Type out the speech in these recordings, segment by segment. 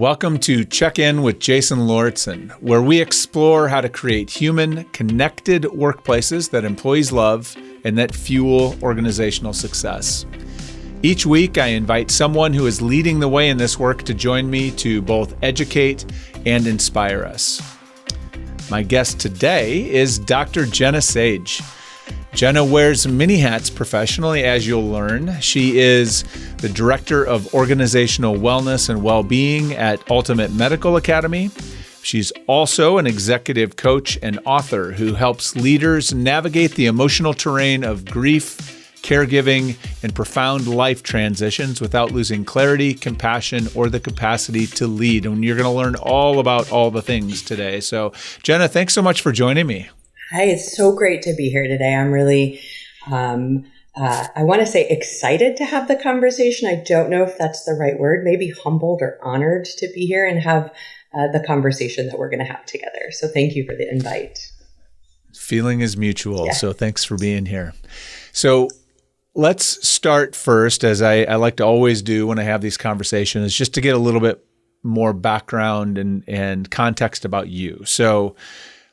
Welcome to Check In with Jason Lauritsen, where we explore how to create human, connected workplaces that employees love and that fuel organizational success. Each week, I invite someone who is leading the way in this work to join me to both educate and inspire us. My guest today is Dr. Jenna Sage. Jenna wears many hats professionally, as you'll learn. She is the Director of Organizational Wellness and Wellbeing at Ultimate Medical Academy. She's also an executive coach and author who helps leaders navigate the emotional terrain of grief, caregiving, and profound life transitions without losing clarity, compassion, or the capacity to lead. And you're going to learn all about all the things today. So, Jenna, thanks so much for joining me. Hi, it's so great to be here today. I'm really, I want to say excited to have the conversation. I don't know if that's the right word, maybe humbled or honored to be here and have the conversation that we're going to have together. So thank you for the invite. Feeling is mutual. Yeah. So thanks for being here. So let's start first, as I like to always do when I have these conversations, just to get a little bit more background and context about you. So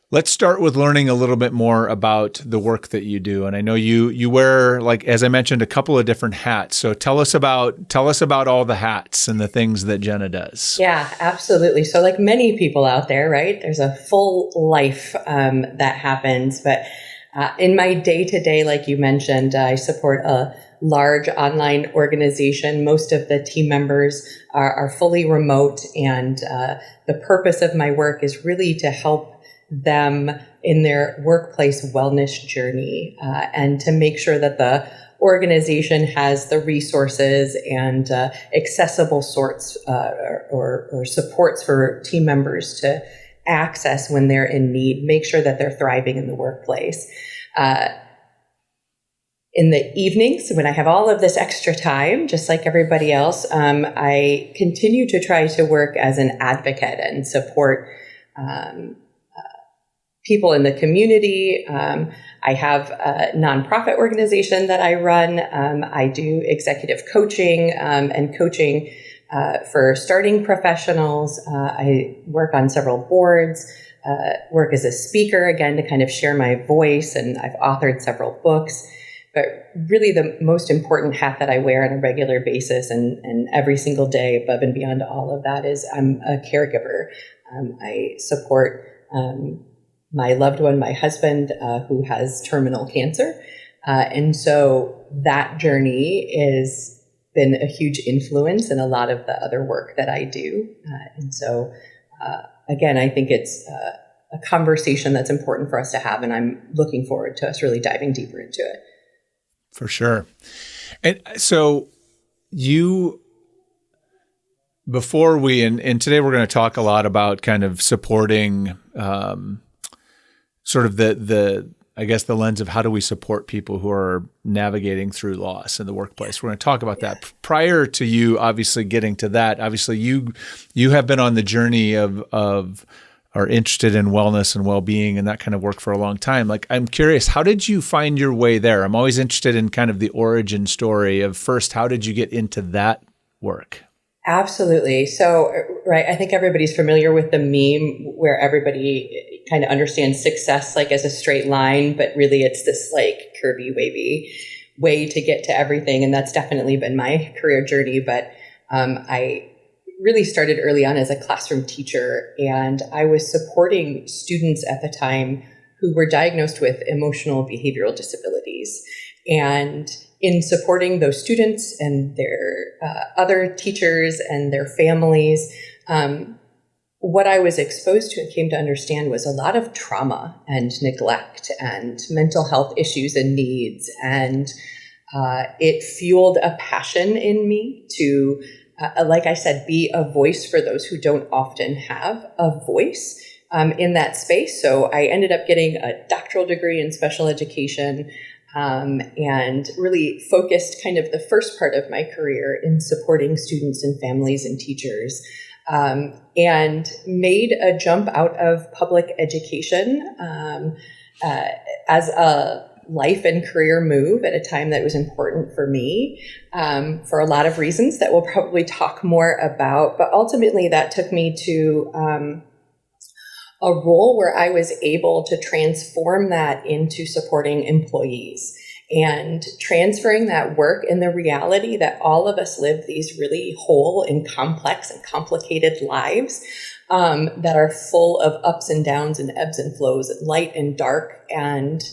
let's start with learning a little bit more about the work that you do. And I know you wear, like, as I mentioned, a couple of different hats. So tell us about all the hats and the things that Jenna does. Yeah, absolutely. So like many people out there, right, there's a full life that happens. But in my day-to-day, like you mentioned, I support a large online organization. Most of the team members are fully remote. And the purpose of my work is really to help them in their workplace wellness journey and to make sure that the organization has the resources and accessible sorts or supports for team members to access when they're in need, make sure that they're thriving in the workplace. In the evenings, when I have all of this extra time, just like everybody else, I continue to try to work as an advocate and support people in the community. I have a nonprofit organization that I run. I do executive coaching and coaching for starting professionals. I work on several boards, work as a speaker, again, to kind of share my voice, and I've authored several books. But really the most important hat that I wear on a regular basis and every single day above and beyond all of that is I'm a caregiver. I support my loved one, my husband, who has terminal cancer. And so that journey has been a huge influence in a lot of the other work that I do. And so, again, I think it's a conversation that's important for us to have, and I'm looking forward to us really diving deeper into it. For sure. And so before we, and today we're going to talk a lot about kind of supporting sort of I guess the lens of how do we support people who are navigating through loss in the workplace. We're going to talk about that. Prior to you obviously getting to that, obviously you have been on the journey of are interested in wellness and well-being and that kind of work for a long time. Like, I'm curious, how did you find your way there? I'm always interested in kind of the origin story of first, how did you get into that work? Absolutely. So, right, I think everybody's familiar with the meme where everybody kind of understands success like as a straight line, but really it's this like curvy, wavy way to get to everything. And that's definitely been my career journey. But I really started early on as a classroom teacher, and I was supporting students at the time who were diagnosed with emotional behavioral disabilities. And in supporting those students and their other teachers and their families, what I was exposed to and came to understand was a lot of trauma and neglect and mental health issues and needs. And it fueled a passion in me to, like I said, be a voice for those who don't often have a voice in that space. So I ended up getting a doctoral degree in special education, and really focused kind of the first part of my career in supporting students and families and teachers, and made a jump out of public education as a life and career move at a time that was important for me, for a lot of reasons that we'll probably talk more about. But ultimately, that took me to a role where I was able to transform that into supporting employees and transferring that work in the reality that all of us live these really whole and complex and complicated lives that are full of ups and downs and ebbs and flows, light and dark. And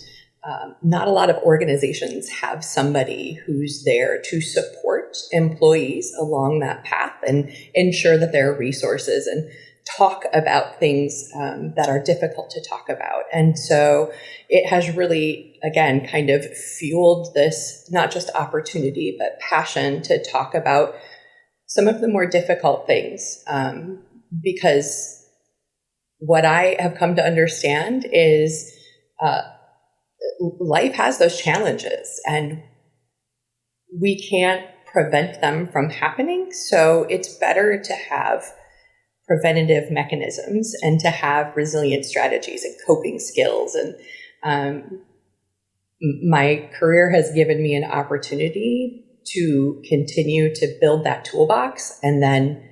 not a lot of organizations have somebody who's there to support employees along that path and ensure that there are resources and talk about things that are difficult to talk about. And so it has really, again, kind of fueled this, not just opportunity, but passion to talk about some of the more difficult things. Because what I have come to understand is life has those challenges and we can't prevent them from happening. So it's better to have preventative mechanisms and to have resilient strategies and coping skills. And my career has given me an opportunity to continue to build that toolbox. And then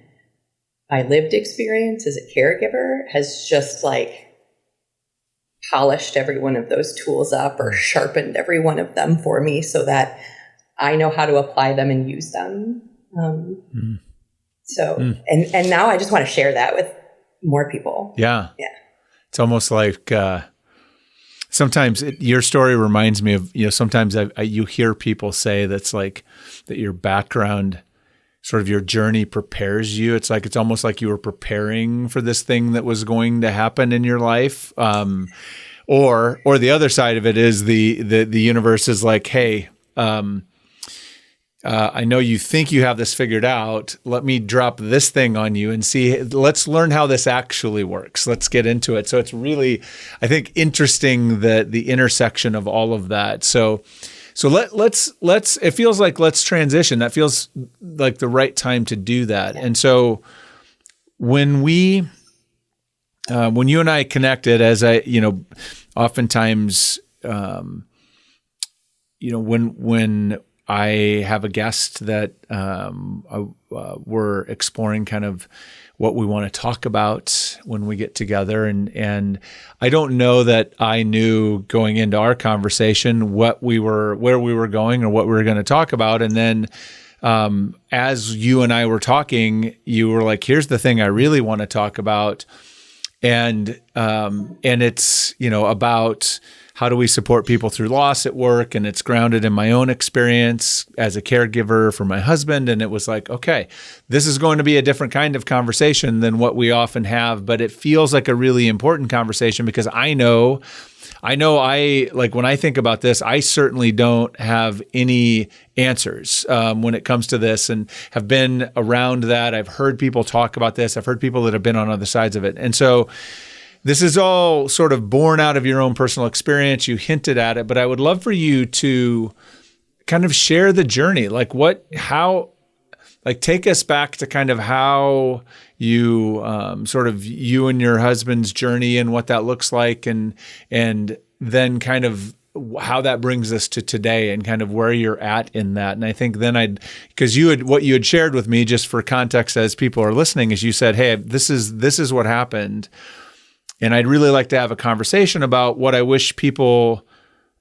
my lived experience as a caregiver has just like polished every one of those tools up or sharpened every one of them for me so that I know how to apply them and use them. And now I just want to share that with more people. Yeah. Yeah. It's almost like sometimes your story reminds me of, sometimes you hear people say that's like that your background, sort of your journey prepares you. It's like, it's almost like you were preparing for this thing that was going to happen in your life. Or the other side of it is the universe is like, hey, I know you think you have this figured out. Let me drop this thing on you and see, let's learn how this actually works. Let's get into it. So it's really, I think, interesting the intersection of all of that. So let's it feels like let's transition. That feels like the right time to do that. And so when you and I connected, as oftentimes, when I have a guest that we're exploring kind of what we want to talk about when we get together. And I don't know that I knew going into our conversation where we were going or what we were going to talk about. And then as you and I were talking, you were like, here's the thing I really want to talk about. And it's, about how do we support people through loss at work? And it's grounded in my own experience as a caregiver for my husband. And it was like, okay, this is going to be a different kind of conversation than what we often have, but it feels like a really important conversation because I know like when I think about this, I certainly don't have any answers when it comes to this and have been around that. I've heard people talk about this. I've heard people that have been on other sides of it. And so this is all sort of born out of your own personal experience. You hinted at it, but I would love for you to kind of share the journey. Take us back to kind of how you, you and your husband's journey and what that looks like, and then kind of how that brings us to today and kind of where you're at in that. And I think then because what you had shared with me, just for context as people are listening, is you said, hey, this is what happened. And I'd really like to have a conversation about what I wish people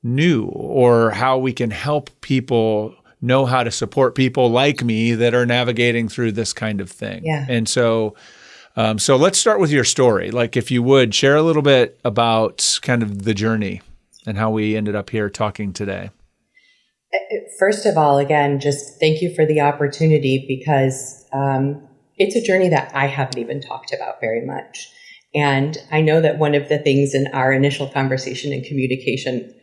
knew or how we can help people know how to support people like me that are navigating through this kind of thing. Yeah. And so let's start with your story. Like, if you would share a little bit about kind of the journey and how we ended up here talking today. First of all, again, just thank you for the opportunity because it's a journey that I haven't even talked about very much. And I know that one of the things in our initial conversation and communication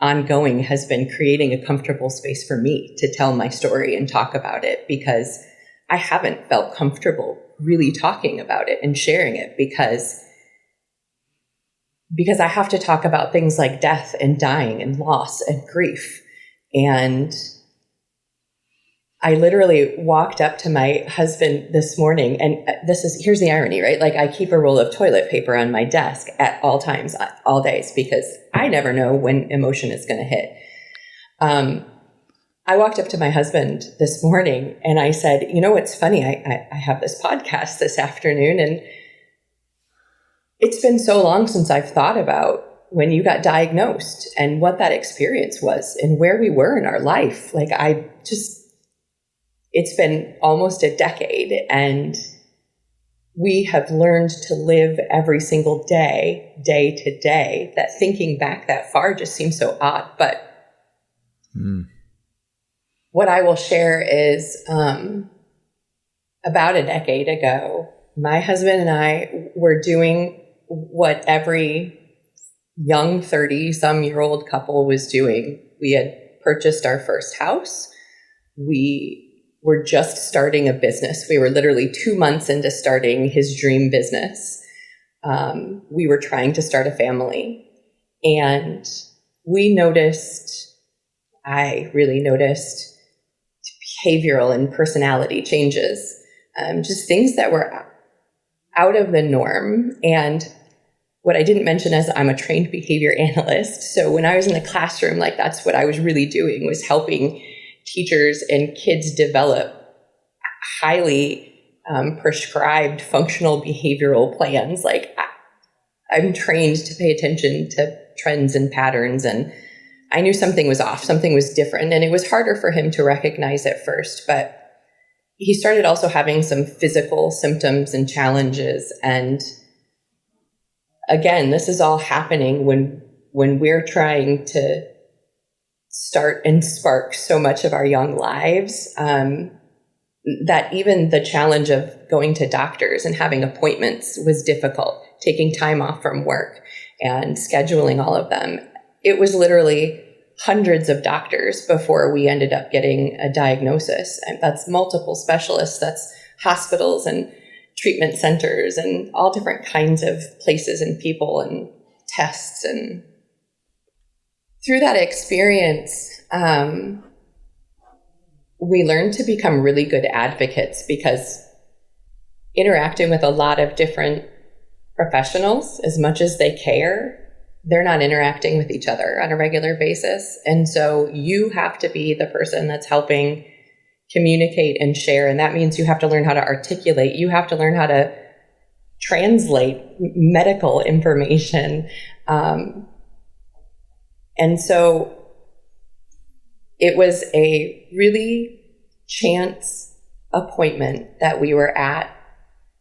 ongoing has been creating a comfortable space for me to tell my story and talk about it, because I haven't felt comfortable really talking about it and sharing it because I have to talk about things like death and dying and loss and grief. And I literally walked up to my husband this morning, and here's the irony, right? Like, I keep a roll of toilet paper on my desk at all times, all days, because I never know when emotion is going to hit. I walked up to my husband this morning and I said, you know, what's funny? I have this podcast this afternoon, and it's been so long since I've thought about when you got diagnosed and what that experience was and where we were in our life. Like, it's been almost a decade, and we have learned to live every single day, day to day. That thinking back that far just seems so odd. But what I will share is about a decade ago, my husband and I were doing what every young 30-some-year-old couple was doing. We had purchased our first house. We were just starting a business. We were literally 2 months into starting his dream business. We were trying to start a family. And I really noticed behavioral and personality changes, just things that were out of the norm. And what I didn't mention is I'm a trained behavior analyst. So when I was in the classroom, like, that's what I was really doing, was helping teachers and kids develop highly prescribed functional behavioral plans. Like, I'm trained to pay attention to trends and patterns, and I knew something was off, something was different, and it was harder for him to recognize at first. But he started also having some physical symptoms and challenges. And again, this is all happening when we're trying to start and spark so much of our young lives, that even the challenge of going to doctors and having appointments was difficult, taking time off from work and scheduling all of them. It was literally hundreds of doctors before we ended up getting a diagnosis. And that's multiple specialists, that's hospitals and treatment centers and all different kinds of places and people and tests. And through that experience, we learned to become really good advocates, because interacting with a lot of different professionals, as much as they care, they're not interacting with each other on a regular basis. And so you have to be the person that's helping communicate and share. And that means you have to learn how to articulate. You have to learn how to translate medical information. And so it was a really chance appointment that we were at,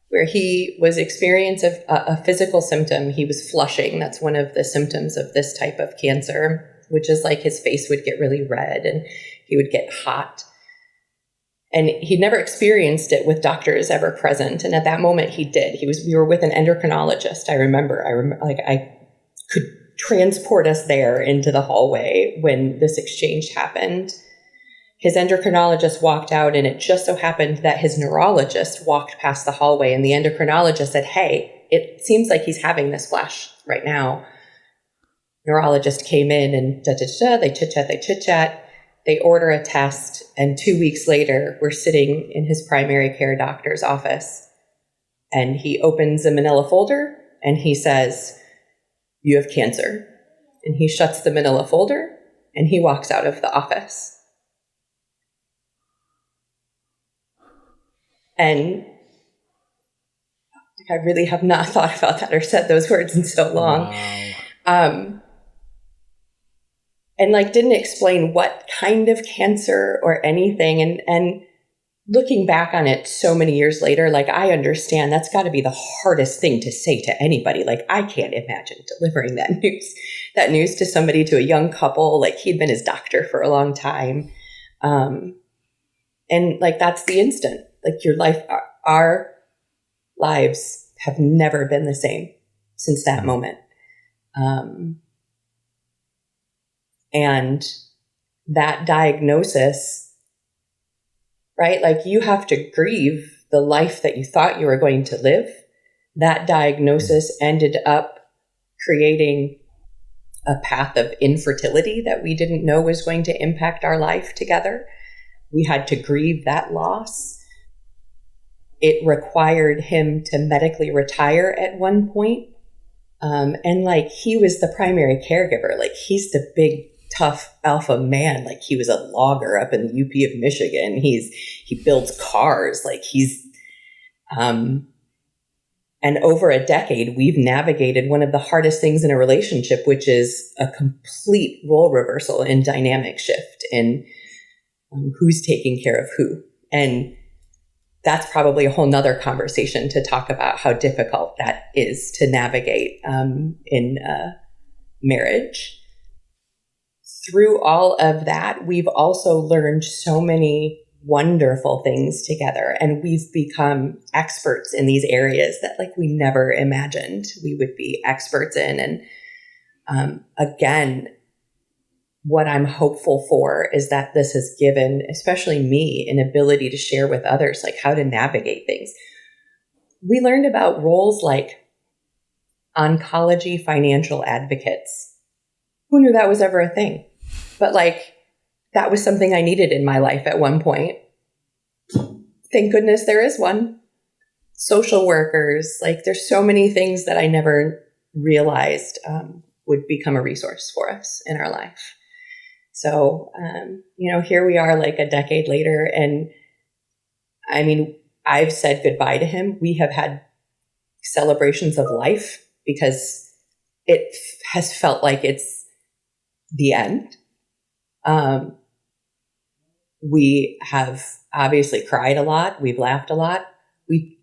where he was experiencing a physical symptom. He was flushing. That's one of the symptoms of this type of cancer, which is like his face would get really red and he would get hot. And he'd never experienced it with doctors ever present. And at that moment he did. We were with an endocrinologist. I remember I could transport us there into the hallway when this exchange happened. His endocrinologist walked out, and it just so happened that his neurologist walked past the hallway, and the endocrinologist said, "Hey, it seems like he's having this flash right now." Neurologist came in and they chit-chat, they order a test, and 2 weeks later, we're sitting in his primary care doctor's office, and he opens a manila folder, and he says, "You have cancer." And he shuts the manila folder, and he walks out of the office. And I really have not thought about that or said those words in so long. Wow. And didn't explain what kind of cancer or anything. And looking back on it so many years later, I understand that's got to be the hardest thing to say to anybody. I can't imagine delivering that news to somebody, to a young couple. He'd been his doctor for a long time. And that's the instant. Your life, our lives have never been the same since that moment. And that diagnosis, right? You have to grieve the life that you thought you were going to live. That diagnosis ended up creating a path of infertility that we didn't know was going to impact our life together. we had to grieve that loss. It required him to medically retire at one point. And like, he was the primary caregiver. Like, he's the big, tough alpha man. Like, he was a logger up in the UP of Michigan. He builds cars. Like, and over a decade, we've navigated one of the hardest things in a relationship, which is a complete role reversal and dynamic shift in who's taking care of who. And that's probably a whole nother conversation to talk about how difficult that is to navigate in marriage. Through all of that, we've also learned so many wonderful things together, and we've become experts in these areas that like we never imagined we would be experts in. And again, what I'm hopeful for is that this has given, especially me, an ability to share with others, like how to navigate things. We learned about roles like oncology financial advocates. Who knew that was ever a thing? But like, that was something I needed in my life at one point. Thank goodness there is one. Social workers, like there's so many things that I never realized would become a resource for us in our life. So, here we are like a decade later. And I mean, I've said goodbye to him. We have had celebrations of life because it has felt like it's the end. We have obviously cried a lot. We've laughed a lot. We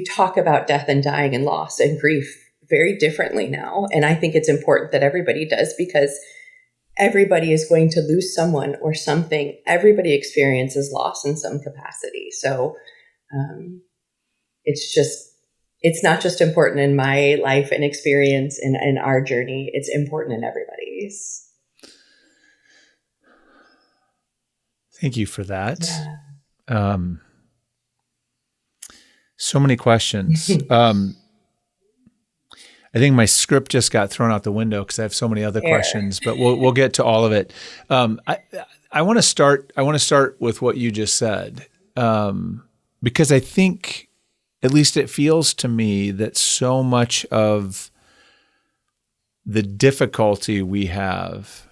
talk about death and dying and loss and grief very differently now. And I think it's important that everybody does, because everybody is going to lose someone or something. Everybody experiences loss in some capacity. So it's not just important in my life and experience and our journey. It's important in everybody's. Thank you for that. Yeah. So many questions. I think my script just got thrown out the window because I have so many other questions, but we'll get to all of it. I want to start with what you just said, because I think, at least it feels to me, that so much of the difficulty we have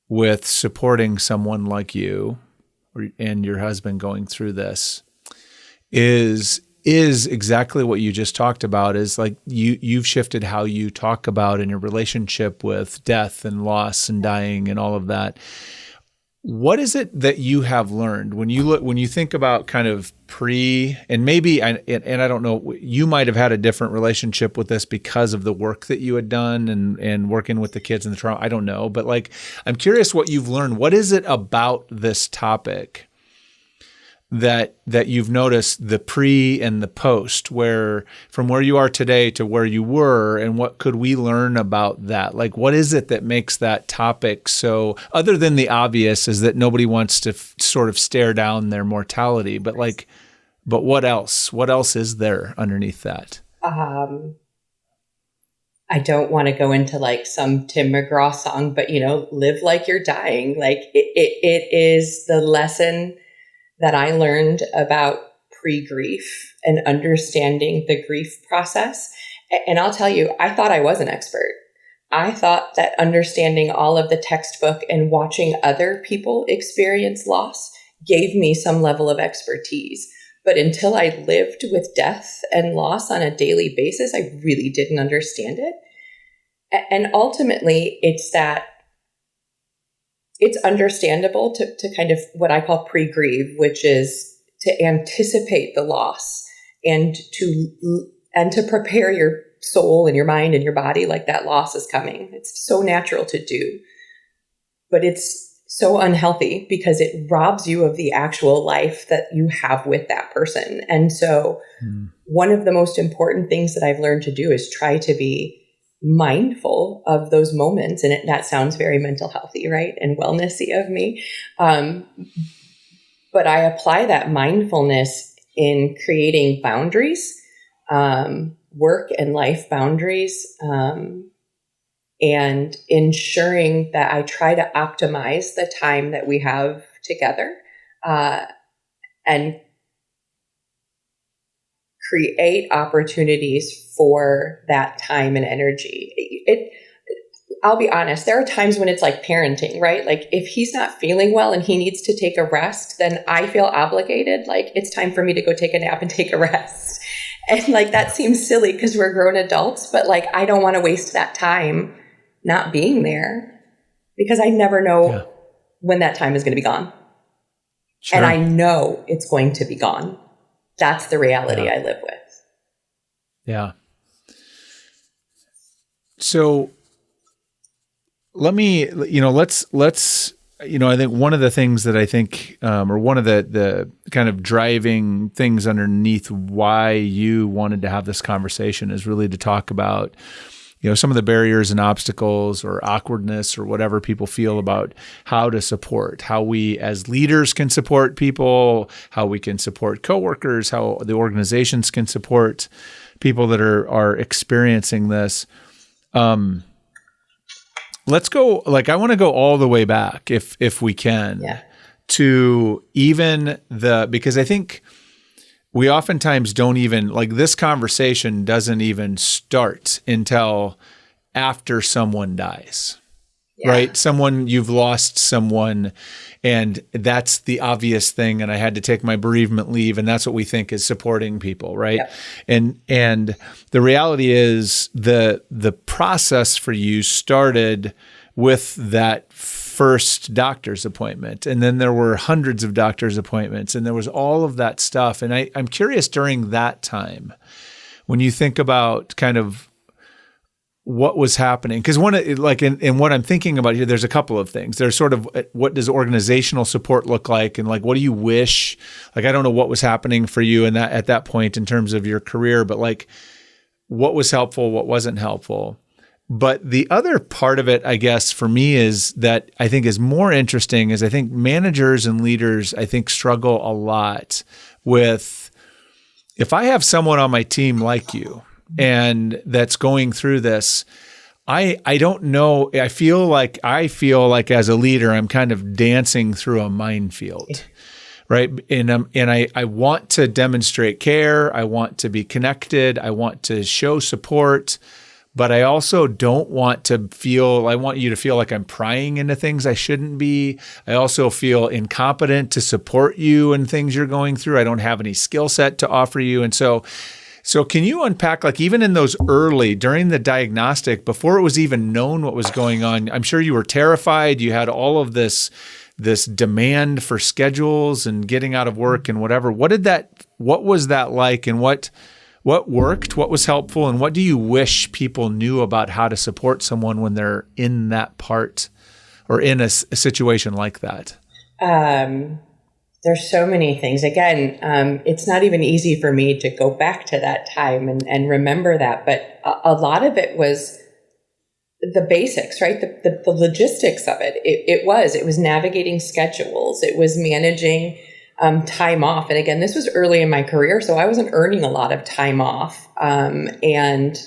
with supporting someone like you and your husband going through this is exactly what you just talked about. Is like you've shifted how you talk about in your relationship with death and loss and dying and all of that. What is it that you have learned when you think about kind of and maybe I don't know, you might have had a different relationship with this because of the work that you had done and working with the kids and the trauma. I don't know, but like, I'm curious what you've learned. What is it about this topic that you've noticed, the pre and the post, from where you are today to where you were, and what could we learn about that? Like, what is it that makes that topic so, other than the obvious is that nobody wants to sort of stare down their mortality, but what else? What else is there underneath that? I don't want to go into like some Tim McGraw song, but live like you're dying. Like it is the lesson that I learned about pre-grief and understanding the grief process. And I'll tell you, I thought I was an expert. I thought that understanding all of the textbook and watching other people experience loss gave me some level of expertise. But until I lived with death and loss on a daily basis, I really didn't understand it. And ultimately, it's understandable to kind of what I call pre-grieve, which is to anticipate the loss and to prepare your soul and your mind and your body like that loss is coming. It's so natural to do, but it's so unhealthy because it robs you of the actual life that you have with that person. And so one of the most important things that I've learned to do is try to be mindful of those moments. And that sounds very mental healthy, right? And wellnessy of me. But I apply that mindfulness in creating boundaries, work and life boundaries, and ensuring that I try to optimize the time that we have together, and create opportunities for that time and energy. I'll be honest, there are times when it's like parenting, right? Like if he's not feeling well and he needs to take a rest, then I feel obligated. Like it's time for me to go take a nap and take a rest. And like that seems silly because we're grown adults, but like I don't want to waste that time not being there because I never know when that time is going to be gone. Sure. And I know it's going to be gone. That's the reality I live with. Yeah. So let me, let's, I think one of the things that I think, or one of the kind of driving things underneath why you wanted to have this conversation is really to talk about, some of the barriers and obstacles or awkwardness or whatever people feel about how to support, how we as leaders can support people, how we can support coworkers, how the organizations can support people that are experiencing this. Let's go, I want to go all the way back if we can to even because I think we oftentimes don't even, this conversation doesn't even start until after someone dies, right? You've lost someone, and that's the obvious thing. And I had to take my bereavement leave, and that's what we think is supporting people, right? Yep. And the reality is the process for you started with that first doctor's appointment. And then there were hundreds of doctor's appointments, and there was all of that stuff. And I'm curious during that time, when you think about kind of what was happening, because in what I'm thinking about here, there's a couple of things. There's sort of what does organizational support look like? And what do you wish, I don't know what was happening for you at that point in terms of your career, but what was helpful, what wasn't helpful. But the other part of it, I guess, for me is that I think is more interesting is I think managers and leaders, I think, struggle a lot with, if I have someone on my team like you and that's going through this, I don't know. I feel like as a leader, I'm kind of dancing through a minefield. Right. And I want to demonstrate care. I want to be connected. I want to show support. But I also don't want to I want you to feel like I'm prying into things I shouldn't be. I also feel incompetent to support you in things you're going through. I don't have any skill set to offer you. And so can you unpack, even in those during the diagnostic, before it was even known what was going on, I'm sure you were terrified. You had all of this demand for schedules and getting out of work and whatever. What was that like, and what worked, what was helpful, and what do you wish people knew about how to support someone when they're in that part or in a situation like that? There's so many things. Again, it's not even easy for me to go back to that time and remember that, but a lot of it was the basics, right? The logistics of it. It was navigating schedules. It was managing time off. And again, this was early in my career, so I wasn't earning a lot of time off. And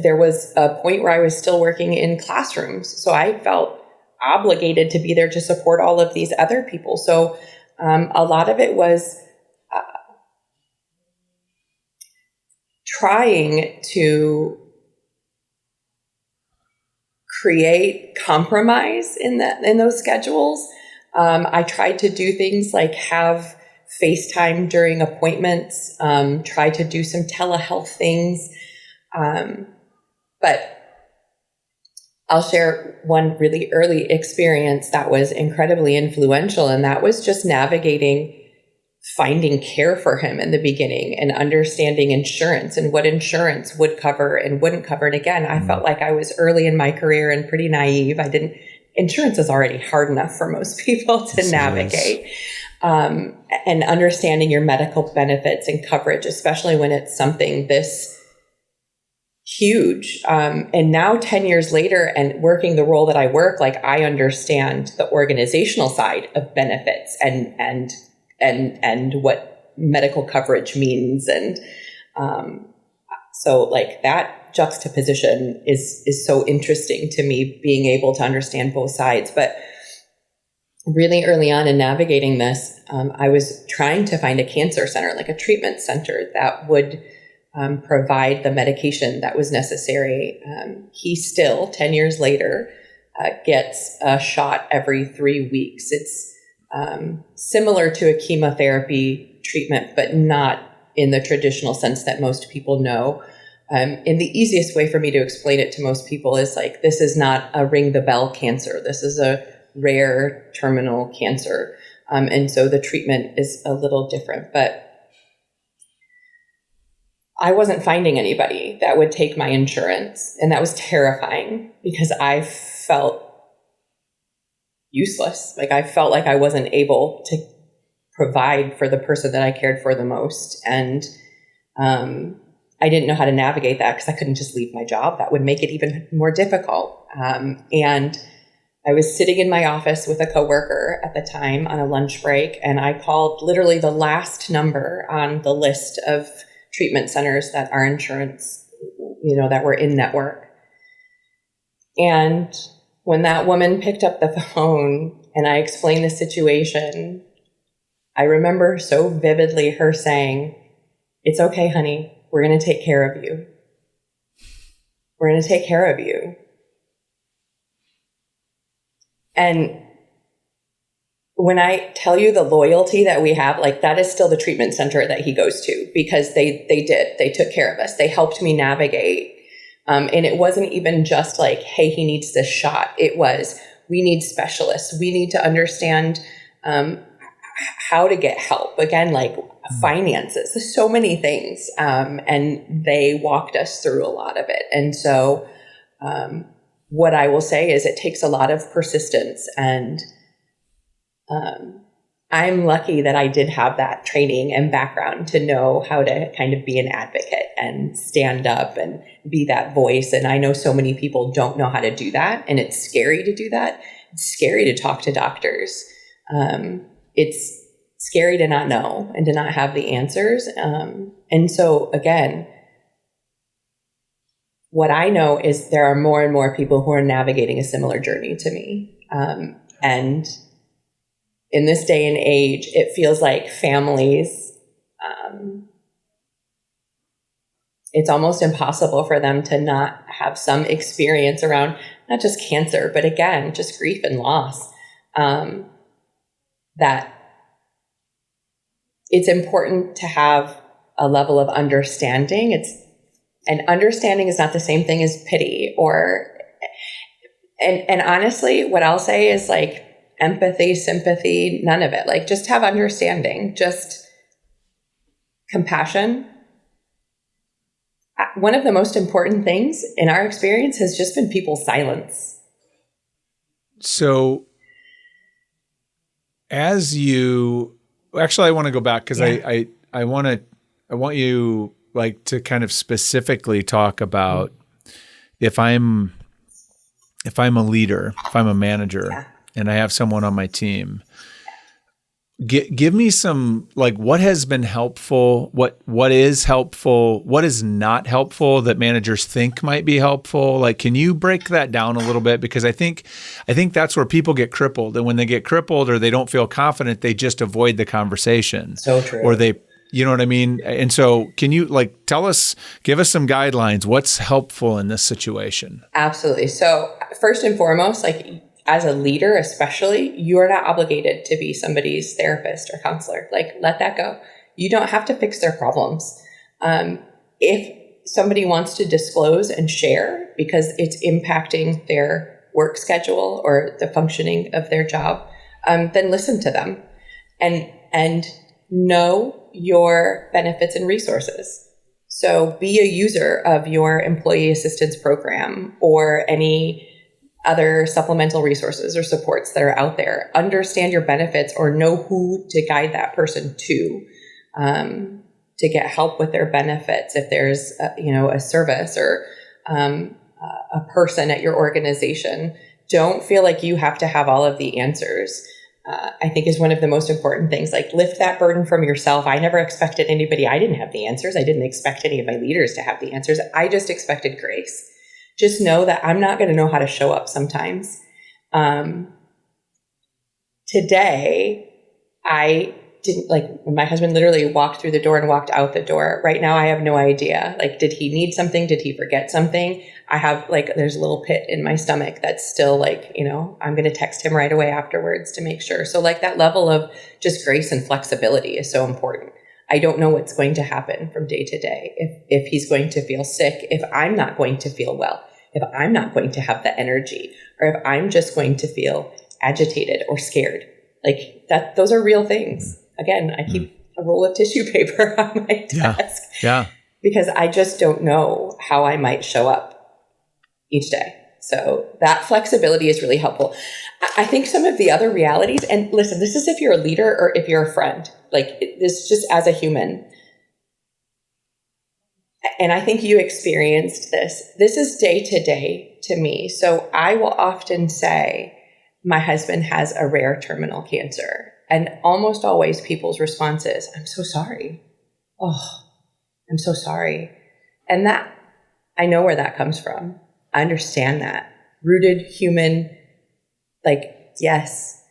there was a point where I was still working in classrooms. So I felt obligated to be there to support all of these other people. So a lot of it was trying to create compromise in those schedules. I tried to do things like have FaceTime during appointments, try to do some telehealth things. But I'll share one really early experience that was incredibly influential, and that was just navigating finding care for him in the beginning and understanding insurance and what insurance would cover and wouldn't cover. And again, I felt like I was early in my career and pretty naive. Insurance is already hard enough for most people to navigate. And understanding your medical benefits and coverage, especially when it's something this huge. And now 10 years later and working the role that I work, I understand the organizational side of benefits and what medical coverage means. And so that juxtaposition is so interesting to me, being able to understand both sides. But really early on in navigating this, I was trying to find a cancer center, like a treatment center that would provide the medication that was necessary. He still, 10 years later, gets a shot every 3 weeks. It's similar to a chemotherapy treatment, but not in the traditional sense that most people know. And the easiest way for me to explain it to most people is like, this is not a ring the bell cancer. This is a rare terminal cancer. And so the treatment is a little different, but I wasn't finding anybody that would take my insurance. And that was terrifying because I felt useless. Like I felt like I wasn't able to provide for the person that I cared for the most. And I didn't know how to navigate that because I couldn't just leave my job. That would make it even more difficult. And I was sitting in my office with a coworker at the time on a lunch break, and I called literally the last number on the list of treatment centers that our insurance, that were in network. And when that woman picked up the phone and I explained the situation, I remember so vividly her saying, "It's okay, honey. We're going to take care of you. We're going to take care of you." And when I tell you the loyalty that we have, like that is still the treatment center that he goes to because they took care of us. They helped me navigate. And it wasn't even just like, hey, he needs this shot. It was, we need specialists. We need to understand how to get help. Again, like finances, there's so many things. And they walked us through a lot of it. And so what I will say is it takes a lot of persistence, and I'm lucky that I did have that training and background to know how to kind of be an advocate and stand up and be that voice. And I know so many people don't know how to do that, and it's scary to do that. It's scary to talk to doctors. It's scary to not know and to not have the answers. And so again, what I know is there are more and more people who are navigating a similar journey to me. And in this day and age, it feels like families, it's almost impossible for them to not have some experience around not just cancer, but again, just grief and loss. That it's important to have a level of understanding. And understanding is not the same thing as pity and honestly, what I'll say is like empathy, sympathy, none of it. Like just have understanding, just compassion. One of the most important things in our experience has just been people's silence. So actually, I want to go back because I want you like to kind of specifically talk about if I'm a leader, if I'm a manager and I have someone on my team, give me some, like, what has been helpful, what is helpful, what is not helpful that managers think might be helpful. Like, can you break that down a little bit? Because I think that's where people get crippled. And when they get crippled or they don't feel confident, they just avoid the conversation. So true. Or you know what I mean? And so can you give us some guidelines? What's helpful in this situation? Absolutely. So first and foremost, like as a leader, especially, you are not obligated to be somebody's therapist or counselor. Like let that go. You don't have to fix their problems. If somebody wants to disclose and share because it's impacting their work schedule or the functioning of their job, then listen to them and know your benefits and resources. So be a user of your employee assistance program or any other supplemental resources or supports that are out there. Understand your benefits or know who to guide that person to get help with their benefits. If there's a service or a person at your organization, don't feel like you have to have all of the answers. I think is one of the most important things. Like lift that burden from yourself. I never expected anybody. I didn't have the answers. I didn't expect any of my leaders to have the answers. I just expected grace. Just know that I'm not going to know how to show up sometimes. today, I didn't my husband literally walked through the door and walked out the door. Right now, I have no idea. Did he need something? Did he forget something? I have there's a little pit in my stomach that's still I'm going to text him right away afterwards to make sure. So that level of just grace and flexibility is so important. I don't know what's going to happen from day to day. If he's going to feel sick, if I'm not going to feel well, if I'm not going to have the energy, or if I'm just going to feel agitated or scared, those are real things. Again, I keep a roll of tissue paper on my desk. Yeah. Because I just don't know how I might show up each day. So that flexibility is really helpful. I think some of the other realities, and listen, this is if you're a leader or if you're a friend, this just as a human. And I think you experienced this. This is day to day to me. So I will often say, my husband has a rare terminal cancer. And almost always people's response is, I'm so sorry. Oh, I'm so sorry. And that, I know where that comes from. I understand that. Rooted, human, yes.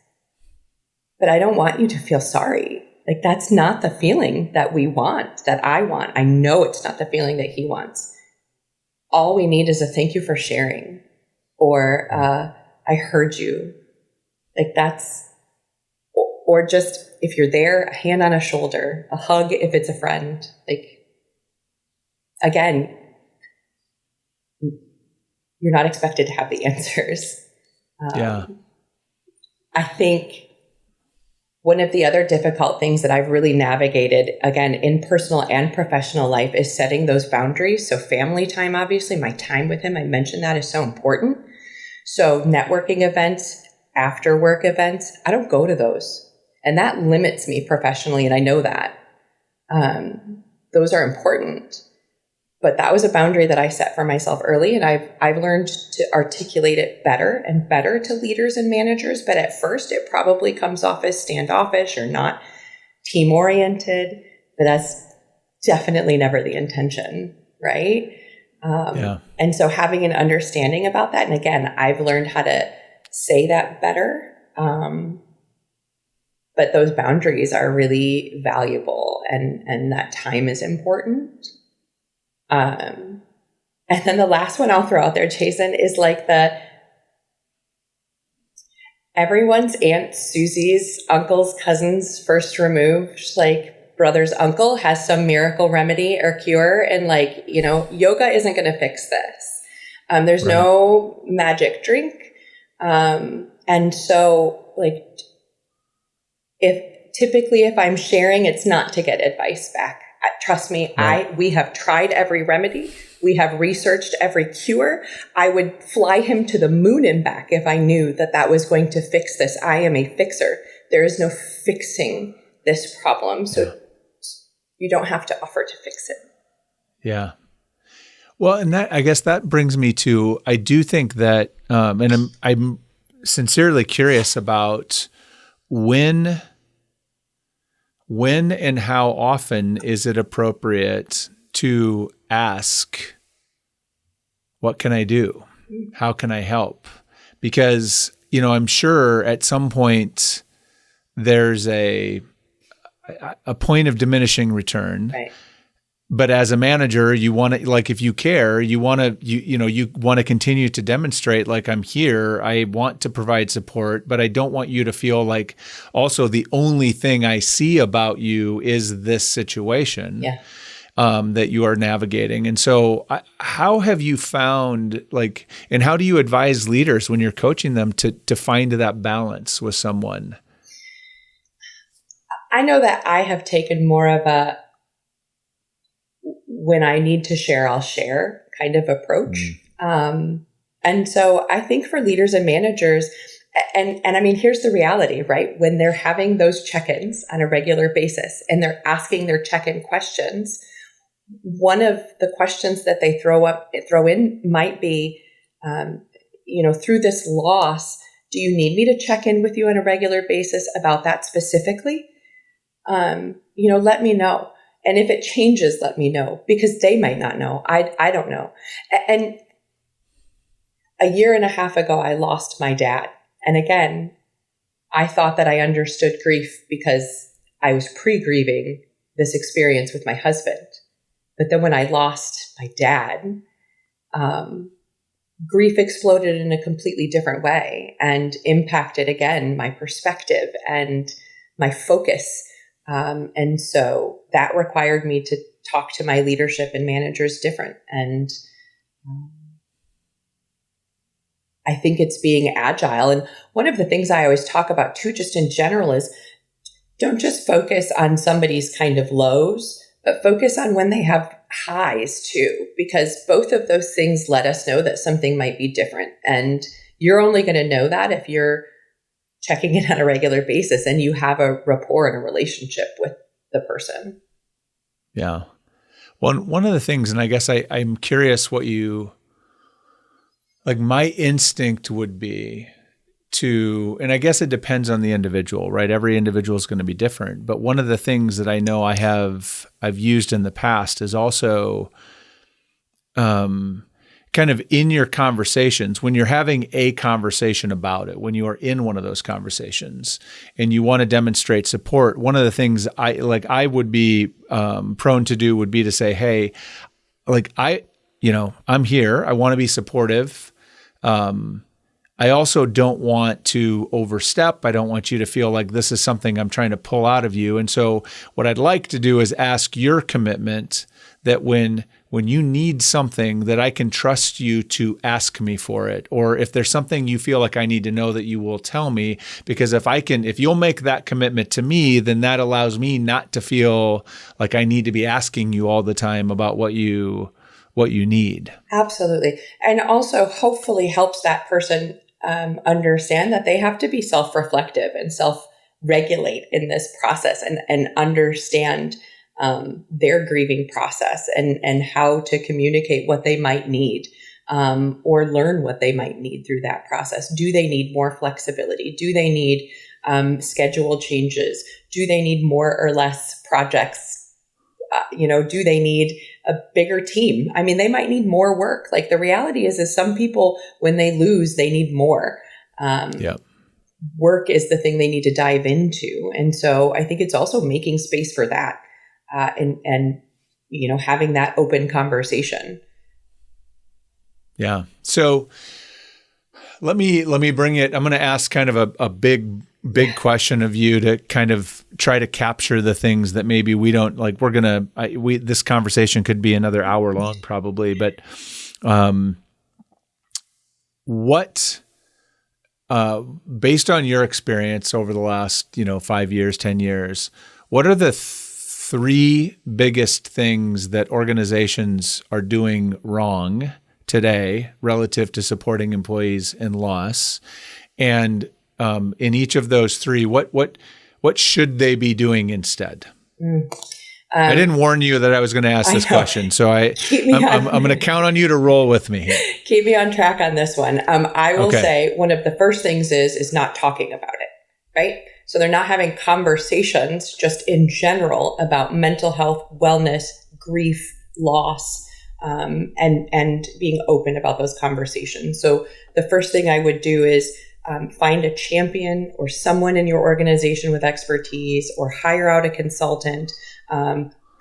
But I don't want you to feel sorry. That's not the feeling that we want, that I want. I know it's not the feeling that he wants. All we need is a thank you for sharing, or I heard you. That's, or just if you're there, a hand on a shoulder, a hug if it's a friend. Again, you're not expected to have the answers. I think one of the other difficult things that I've really navigated, again, in personal and professional life, is setting those boundaries. So family time, obviously, my time with him, I mentioned that, is so important. So networking events, after work events, I don't go to those. And that limits me professionally, and I know that. Those are important. But that was a boundary that I set for myself early, and I've learned to articulate it better and better to leaders and managers. But at first, it probably comes off as standoffish or not team-oriented. But that's definitely never the intention, right? And so having an understanding about that, and again, I've learned how to say that better. But those boundaries are really valuable, and that time is important. And then the last one I'll throw out there, Jason, is everyone's Aunt Susie's uncle's cousin's first removed, brother's uncle has some miracle remedy or cure. And yoga isn't going to fix this. There's no magic drink. And so if I'm sharing, it's not to get advice back. Trust me, we have tried every remedy. We have researched every cure. I would fly him to the moon and back if I knew that was going to fix this. I am a fixer. There is no fixing this problem. So you don't have to offer to fix it. Yeah. Well, and I guess that brings me to, I do think that, and I'm sincerely curious about when and how often is it appropriate to ask, what can I do? How can I help? Because, I'm sure at some point there's a point of diminishing return. Right. But as a manager, you want to, if you care, you want to continue to demonstrate, I'm here, I want to provide support, but I don't want you to feel like also the only thing I see about you is this situation that you are navigating. And so how have you found, and how do you advise leaders when you're coaching them to find that balance with someone? I know that I have taken more of a, when I need to share, I'll share kind of approach. And so I think for leaders and managers, and I mean, here's the reality, right? When they're having those check-ins on a regular basis and they're asking their check-in questions, one of the questions that they throw in might be, through this loss, do you need me to check in with you on a regular basis about that specifically? Let me know. And if it changes, let me know, because they might not know. I don't know. And a year and a half ago, I lost my dad. And again, I thought that I understood grief because I was pre-grieving this experience with my husband. But then when I lost my dad, grief exploded in a completely different way and impacted, again, my perspective and my focus. And so that required me to talk to my leadership and managers different. And I think it's being agile. And one of the things I always talk about too, just in general, is don't just focus on somebody's kind of lows, but focus on when they have highs too, because both of those things let us know that something might be different. And you're only going to know that if you're checking in on a regular basis and you have a rapport and a relationship with the person. Yeah. One of the things, and I guess I'm curious what you, like my instinct would be to, and I guess it depends on the individual, right? Every individual is going to be different. But one of the things that I know I've used in the past is also kind of in your conversations, when you're having a conversation about it, when you are in one of those conversations and you want to demonstrate support, one of the things I would be prone to do would be to say, hey, I'm here. I want to be supportive. I also don't want to overstep. I don't want you to feel like this is something I'm trying to pull out of you. And so what I'd like to do is ask your commitment that when you need something, that I can trust you to ask me for it. Or if there's something you feel like I need to know, that you will tell me, because if you'll make that commitment to me, then that allows me not to feel like I need to be asking you all the time about what you need. Absolutely. And also hopefully helps that person understand that they have to be self-reflective and self-regulate in this process and understand their grieving process and how to communicate what they might need or learn what they might need through that process. Do they need more flexibility? Do they need schedule changes? Do they need more or less projects? Do they need a bigger team? I mean, they might need more work. Like the reality is some people, when they lose, they need more. Work is the thing they need to dive into. And so I think it's also making space for that and having that open conversation. Yeah. So let me bring it. I'm going to ask kind of a big question of you to kind of try to capture the things that maybe we don't like. This conversation could be another hour long probably, but based on your experience over the last, 5 years, 10 years, what are the three biggest things that organizations are doing wrong today relative to supporting employees in loss? And in each of those three, what should they be doing instead? I didn't warn you that I was going to ask this question, so I'm going to count on you to roll with me here. Keep me on track on this one. I will say one of the first things is not talking about it, right? So they're not having conversations just in general about mental health, wellness, grief, loss, and being open about those conversations. So the first thing I would do is find a champion or someone in your organization with expertise, or hire out a consultant,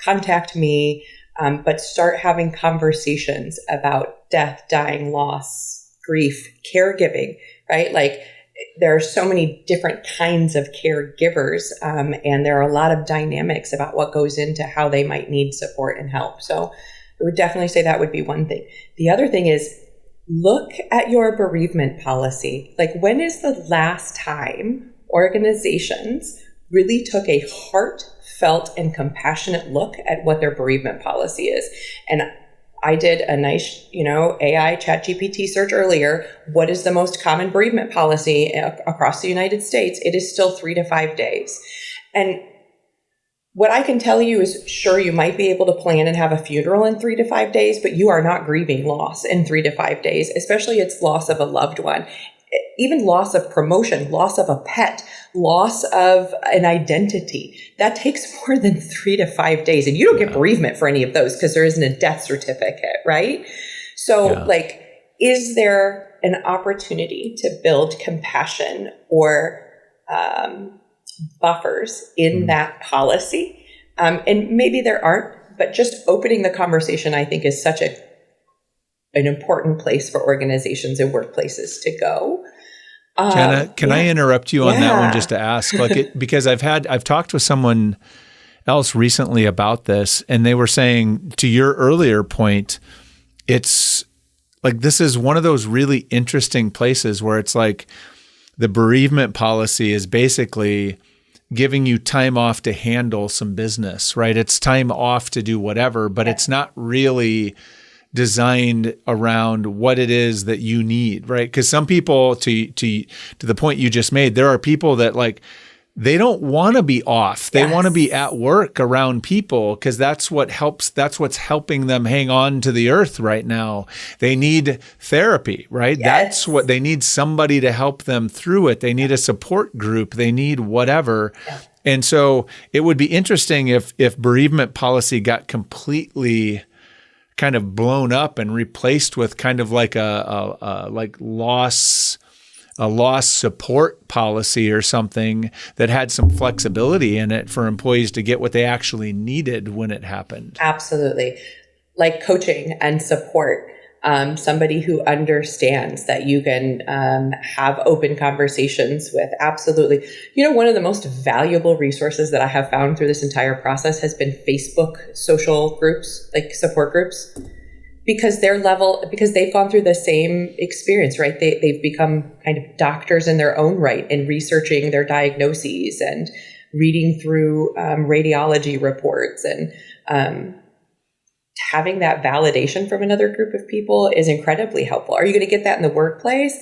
contact me, but start having conversations about death, dying, loss, grief, caregiving, right? Like there are so many different kinds of caregivers, and there are a lot of dynamics about what goes into how they might need support and help. So I would definitely say that would be one thing. The other thing is, look at your bereavement policy. Like, when is the last time organizations really took a heartfelt and compassionate look at what their bereavement policy is? And I did a nice, AI ChatGPT search earlier. What is the most common bereavement policy across the United States? It is still 3 to 5 days. And what I can tell you is, sure, you might be able to plan and have a funeral in 3 to 5 days, but you are not grieving loss in 3 to 5 days, especially it's loss of a loved one, even loss of promotion, loss of a pet, loss of an identity. That takes more than 3 to 5 days. And you don't get bereavement for any of those because there isn't a death certificate, right? So is there an opportunity to build compassion or buffers in that policy. And maybe there aren't, but just opening the conversation, I think, is such an important place for organizations and workplaces to go. Jenna, can I interrupt you on that one just to ask, because I've talked with someone else recently about this, and they were saying, to your earlier point, it's like, this is one of those really interesting places where it's like the bereavement policy is basically giving you time off to handle some business, right? It's time off to do whatever, but it's not really designed around what it is that you need, right? Because some people, to the point you just made, there are people that like, they don't want to be off. They want to be at work around people because that's what's helping them hang on to the earth right now. They need therapy, right? That's what they need, somebody to help them through it. They need a support group. They need whatever. And so it would be interesting if bereavement policy got completely kind of blown up and replaced with kind of like a loss support policy or something that had some flexibility in it for employees to get what they actually needed when it happened. Absolutely. Like coaching and support. Somebody who understands that you can have open conversations with. Absolutely. You know, one of the most valuable resources that I have found through this entire process has been Facebook social groups, like support groups. Because they've gone through the same experience, right? They've become kind of doctors in their own right in researching their diagnoses and reading through radiology reports, and having that validation from another group of people is incredibly helpful. Are you going to get that in the workplace?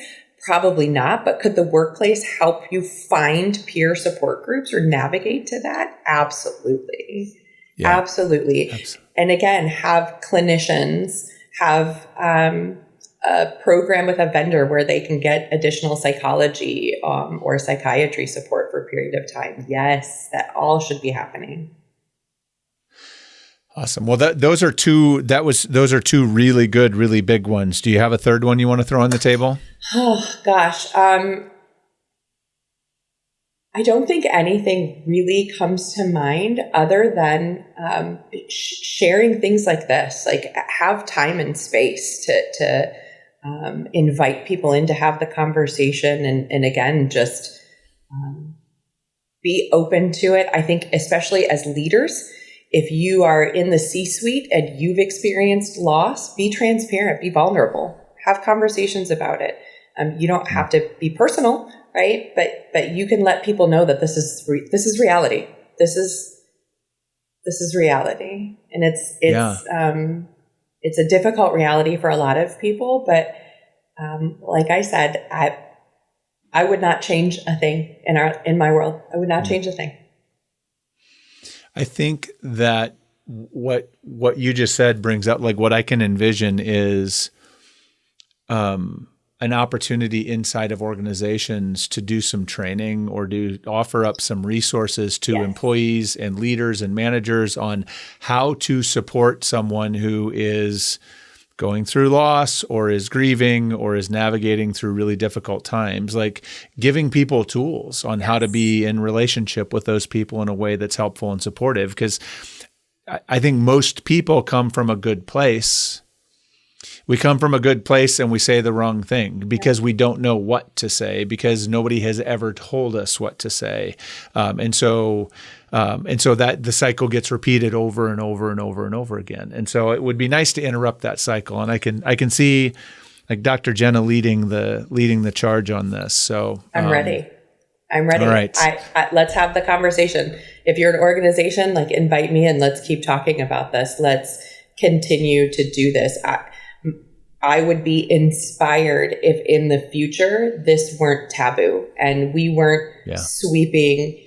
Probably not, but could the workplace help you find peer support groups or navigate to that? Absolutely. Yeah. Absolutely. And again, have clinicians have a program with a vendor where they can get additional psychology or psychiatry support for a period of time. Yes, that all should be happening. Awesome. Well, those are two really good, really big ones. Do you have a third one you want to throw on the table? Oh gosh. I don't think anything really comes to mind other than sharing things like this, like have time and space to invite people in to have the conversation. And again, just be open to it. I think especially as leaders, if you are in the C-suite and you've experienced loss, be transparent, be vulnerable, have conversations about it. You don't have to be personal, right? But you can let people know that this is reality. This is reality, and it's a difficult reality for a lot of people. But like I said, I would not change a thing in my world. I would not change a thing. I think that what you just said brings up, like, what I can envision is an opportunity inside of organizations to do some training or offer up some resources to employees and leaders and managers on how to support someone who is going through loss or is grieving or is navigating through really difficult times, like giving people tools on how to be in relationship with those people in a way that's helpful and supportive. Because I think most people come from a good place. We come from a good place and we say the wrong thing because we don't know what to say, because nobody has ever told us what to say. And so that the cycle gets repeated over and over and over and over again. And so it would be nice to interrupt that cycle. And I can see, like, Dr. Jenna leading the charge on this. So I'm ready. All right. Let's have the conversation. If you're an organization, like, invite me and let's keep talking about this. Let's continue to do this. I would be inspired if in the future this weren't taboo and we weren't sweeping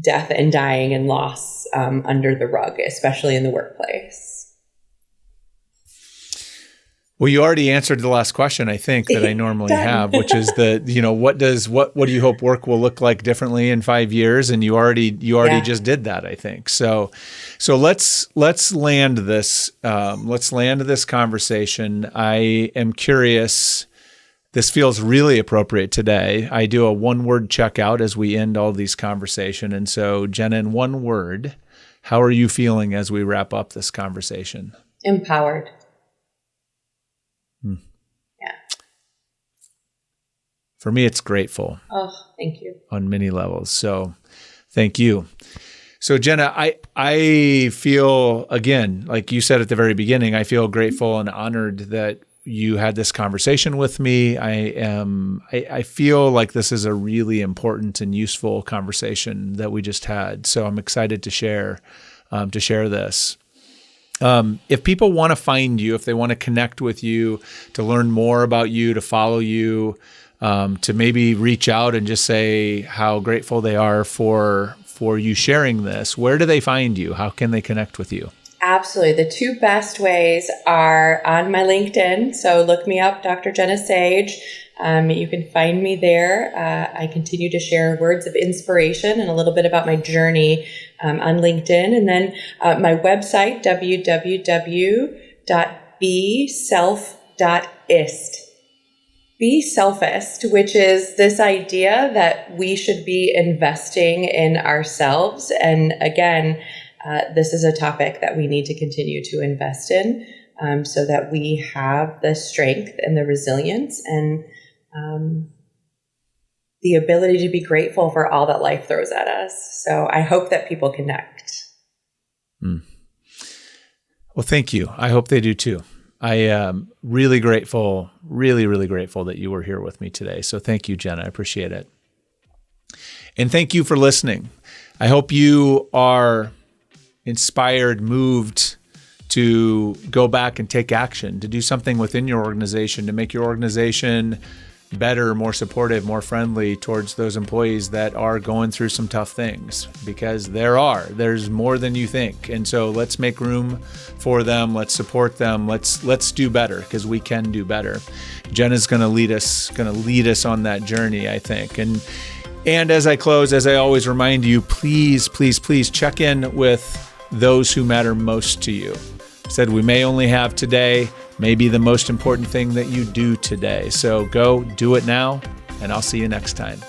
death and dying and loss under the rug, especially in the workplace. Well, you already answered the last question, I think, that I normally have, which is what do you hope work will look like differently in 5 years? And you already just did that, I think. So let's land this. Let's land this conversation. I am curious. This feels really appropriate today. I do a one-word checkout as we end all these conversation. And so, Jenna, in one word, how are you feeling as we wrap up this conversation? Empowered. Hmm. Yeah. For me, it's grateful. Oh, thank you. On many levels. So thank you. So Jenna, I feel, again, like you said at the very beginning, I feel grateful and honored that you had this conversation with me. I feel like this is a really important and useful conversation that we just had. So I'm excited to share this. If people want to find you, if they want to connect with you, to learn more about you, to follow you, to maybe reach out and just say how grateful they are for you sharing this, where do they find you? How can they connect with you? Absolutely. The two best ways are on my LinkedIn. So look me up, Dr. Jenna Sage. You can find me there. I continue to share words of inspiration and a little bit about my journey on LinkedIn. And then my website, www.beself.ist. Be selfist, which is this idea that we should be investing in ourselves. And again, this is a topic that we need to continue to invest in so that we have the strength and the resilience and the ability to be grateful for all that life throws at us. So I hope that people connect. Well, thank you. I hope they do too. I am really grateful, really, really grateful that you were here with me today. So thank you, Jenna. I appreciate it. And thank you for listening. I hope you are inspired, moved to go back and take action, to do something within your organization, to make your organization better, more supportive, more friendly towards those employees that are going through some tough things, because there's more than you think. And so let's make room for them. Let's support them. Let's do better, because we can do better. Jenna's going to lead us on that journey, I think. And as I close, as I always remind you, please, please, please check in with those who matter most to you. I said we may only have today, maybe the most important thing that you do today. So go do it now, and I'll see you next time.